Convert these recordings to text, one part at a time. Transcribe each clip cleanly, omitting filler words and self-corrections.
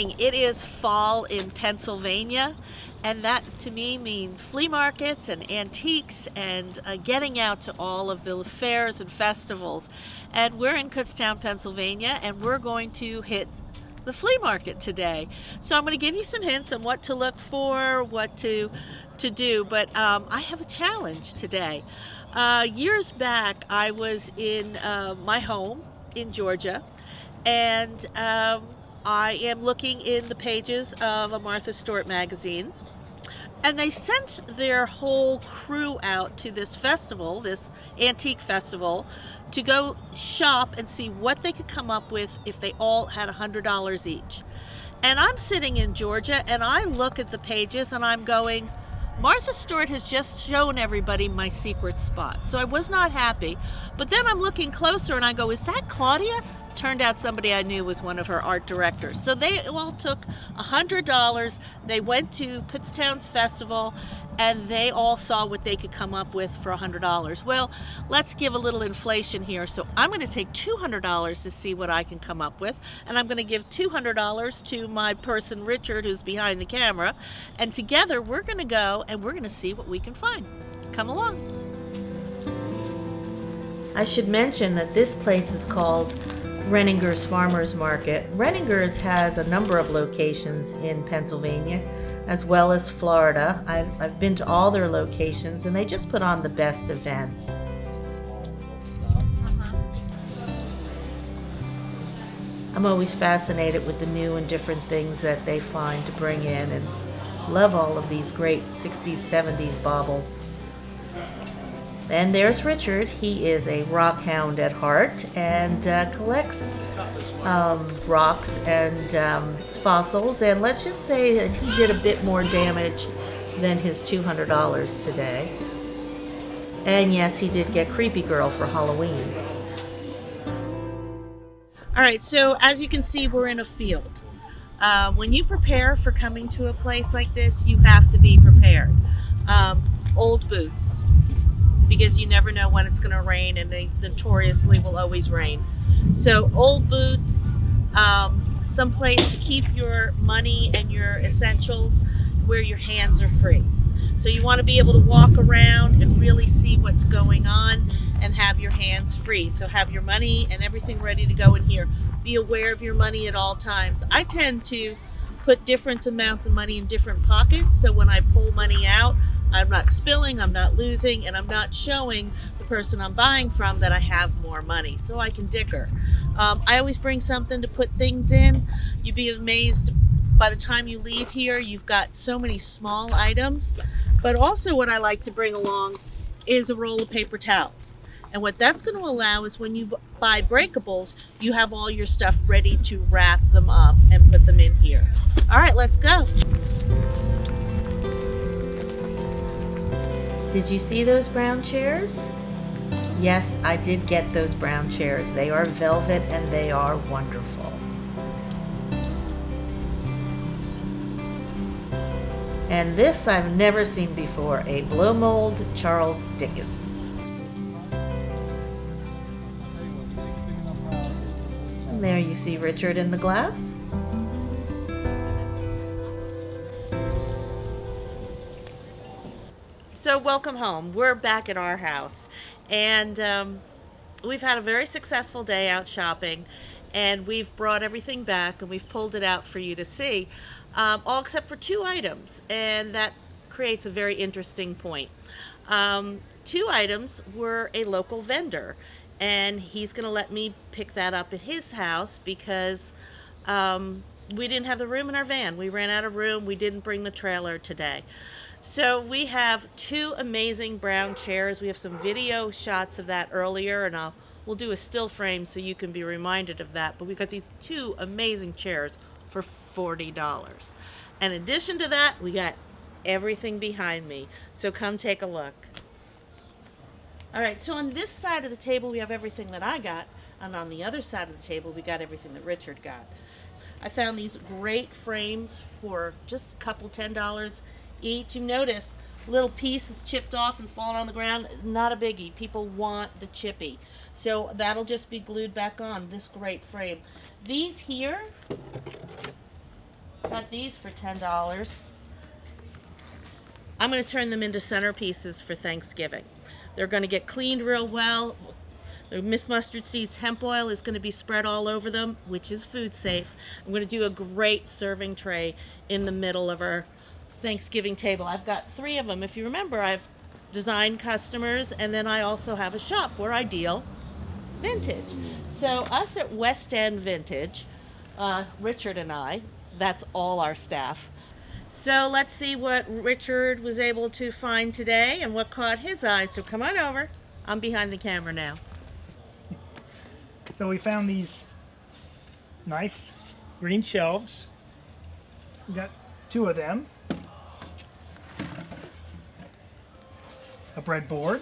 morning. It is fall in Pennsylvania, and that to me means flea markets and antiques and getting out to all of the fairs and festivals. And we're in Kutztown, Pennsylvania, and we're going to hit the flea market today. So I'm going to give you some hints on what to look for, what to do, but I have a challenge today. Years back, I was in my home in Georgia, and I am looking in the pages of a Martha Stewart magazine, and they sent their whole crew out to this festival, this antique festival, to go shop and see what they could come up with if they all had $100 each. And I'm sitting in Georgia, and I look at the pages and I'm going, Martha Stewart has just shown everybody my secret spot. So I was not happy. But then I'm looking closer and I go, is that Claudia? Turned out somebody I knew was one of her art directors. So they all took $100. They went to Kutztown's festival and they all saw what they could come up with for $100. Well, let's give a little inflation here. So I'm going to take $200 to see what I can come up with. And I'm going to give $200 to my person, Richard, who's behind the camera. And together we're going to go and we're going to see what we can find. Come along. I should mention that this place is called Renningers Farmers Market. Renningers has a number of locations in Pennsylvania as well as Florida. I've been to all their locations and they just put on the best events. I'm always fascinated with the new and different things that they find to bring in, and love all of these great 60s, 70s baubles. And there's Richard. He is a rock hound at heart and collects rocks and fossils. And let's just say that he did a bit more damage than his $200 today. And yes, he did get Creepy Girl for Halloween. All right, so as you can see, we're in a field. When you prepare for coming to a place like this, you have to be prepared. Old boots, because you never know when it's going to rain, and they notoriously will always rain. So old boots, some place to keep your money and your essentials where your hands are free. So you want to be able to walk around and really see what's going on and have your hands free. So have your money and everything ready to go in here. Be aware of your money at all times. I tend to put different amounts of money in different pockets, so when I pull money out, I'm not spilling, I'm not losing, and I'm not showing the person I'm buying from that I have more money, so I can dicker. I always bring something to put things in. You'd be amazed by the time you leave here, you've got so many small items. But also what I like to bring along is a roll of paper towels. And what that's going to allow is when you buy breakables, you have all your stuff ready to wrap them up and put them in here. All right, let's go. Did you see those brown chairs? Yes, I did get those brown chairs. They are velvet and they are wonderful. And this I've never seen before, a blow mold Charles Dickens. And there you see Richard in the glass. So welcome home. We're back at our house, and we've had a very successful day out shopping, and we've brought everything back and we've pulled it out for you to see, all except for two items, and that creates a very interesting point. Two items were a local vendor, and he's going to let me pick that up at his house because we didn't have the room in our van. We ran out of room. We didn't bring the trailer today. So we have two amazing brown chairs. We have some video shots of that earlier, and we'll do a still frame so you can be reminded of that. But we've got these two amazing chairs for $40. In addition to that, we got everything behind me. So come take a look. All right, so on this side of the table, we have everything that I got, and on the other side of the table, we got everything that Richard got. I found these great frames for just a couple $10 each. You notice little piece is chipped off and fallen on the ground. Not a biggie. People want the chippy. So that'll just be glued back on this great frame. These here Got these for $10. I'm going to turn them into centerpieces for Thanksgiving. They're going to get cleaned real well. The Miss Mustard Seeds hemp oil is going to be spread all over them, which is food safe. I'm going to do a great serving tray in the middle of our Thanksgiving table. I've got 3 of them. If you remember, I've designed customers, and then I also have a shop where I deal vintage. So us at West End Vintage, Richard and I, that's all our staff. So let's see what Richard was able to find today and what caught his eye. So come on over. I'm behind the camera now. So we found these nice green shelves. We got 2 of them. A breadboard.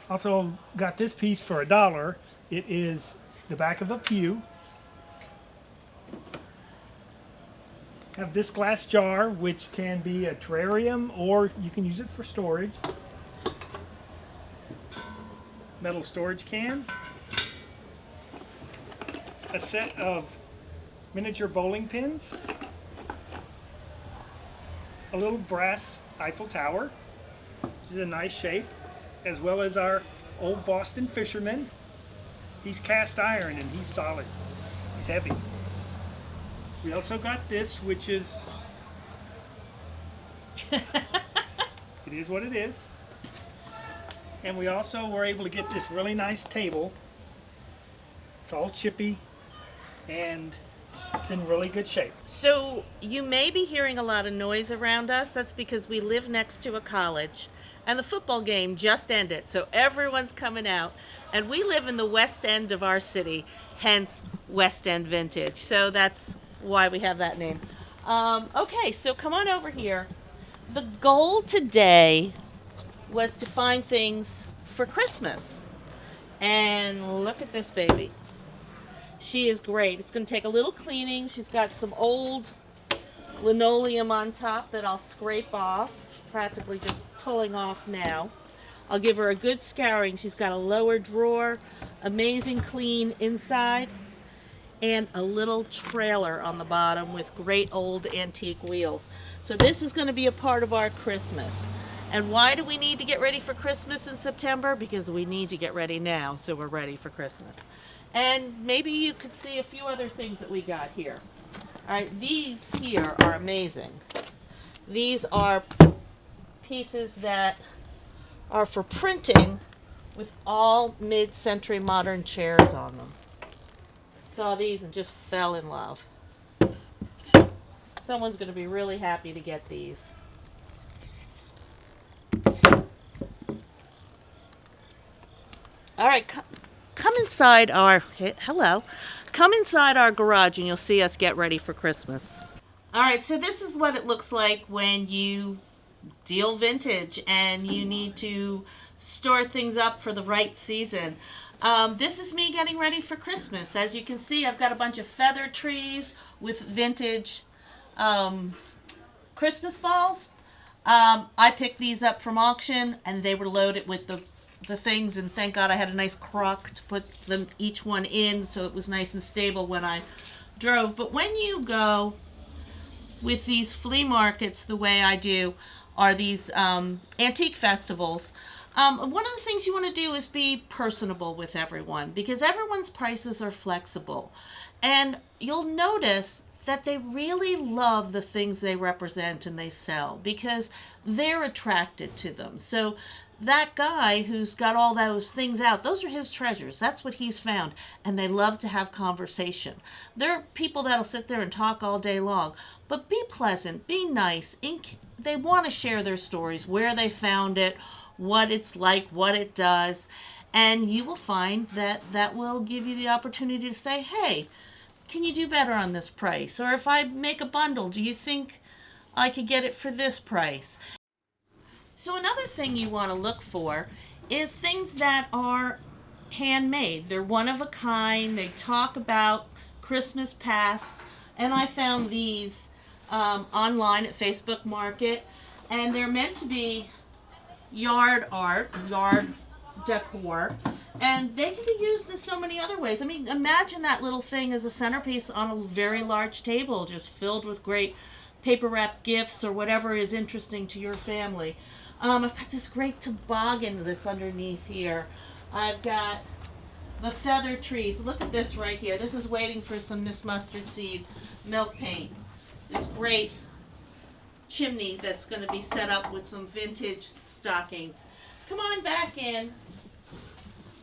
Also got this piece for $1. It is the back of a pew. Have this glass jar, which can be a terrarium or you can use it for storage. Metal storage can. A set of miniature bowling pins. A little brass Eiffel Tower, which is a nice shape, as well as our old Boston fisherman. He's cast iron and he's solid. He's heavy. We also got this, which is, it is what it is. And we also were able to get this really nice table. It's all chippy and it's in really good shape. So you may be hearing a lot of noise around us. That's because we live next to a college and the football game just ended. So everyone's coming out and we live in the west end of our city, hence West End Vintage. So that's why we have that name. Okay, so come on over here. The goal today was to find things for Christmas. And look at this baby. She is great. It's going to take a little cleaning. She's got some old linoleum on top that I'll scrape off. Practically just pulling off now. I'll give her a good scouring. She's got a lower drawer, amazing clean inside, and a little trailer on the bottom with great old antique wheels. So this is going to be a part of our Christmas. And why do we need to get ready for Christmas in September? Because we need to get ready now, so we're ready for Christmas. And maybe you could see a few other things that we got here. All right, these here are amazing. These are pieces that are for printing with all mid-century modern chairs on them. Saw these and just fell in love. Someone's going to be really happy to get these. All right, come inside our, hello, come inside our garage and you'll see us get ready for Christmas. All right, so this is what it looks like when you deal vintage and you need to store things up for the right season. This is me getting ready for Christmas. As you can see, I've got a bunch of feather trees with vintage Christmas balls. I picked these up from auction and they were loaded with the things, and thank God I had a nice crock to put them each one in so it was nice and stable when I drove. But when you go with these flea markets the way I do, are these antique festivals, one of the things you want to do is be personable with everyone because everyone's prices are flexible. And you'll notice that they really love the things they represent and they sell because they're attracted to them. So that guy who's got all those things out, those are his treasures. That's what he's found. And they love to have conversation. There are people that'll sit there and talk all day long. But be pleasant, be nice. They want to share their stories, where they found it, what it's like, what it does. And you will find that that will give you the opportunity to say, hey, can you do better on this price? Or if I make a bundle, do you think I could get it for this price? So another thing you want to look for is things that are handmade. They're one of a kind. They talk about Christmas past. And I found these online at Facebook Market. And they're meant to be yard art, yard decor. And they can be used in so many other ways. I mean, imagine that little thing as a centerpiece on a very large table, just filled with great paper wrap gifts or whatever is interesting to your family. I've got this great toboggan that's underneath here. I've got the feather trees. Look at this right here. This is waiting for some Miss Mustard Seed milk paint. This great chimney that's going to be set up with some vintage stockings. Come on back in.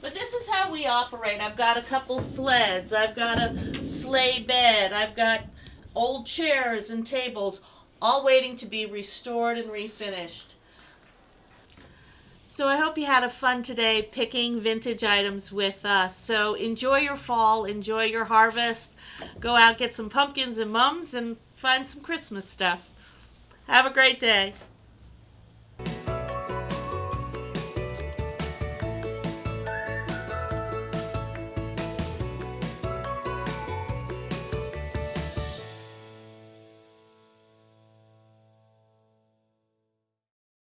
But this is how we operate. I've got a couple sleds. I've got a sleigh bed. I've got old chairs and tables, all waiting to be restored and refinished. So I hope you had a fun today picking vintage items with us. So enjoy your fall, enjoy your harvest. Go out, get some pumpkins and mums, and find some Christmas stuff. Have a great day.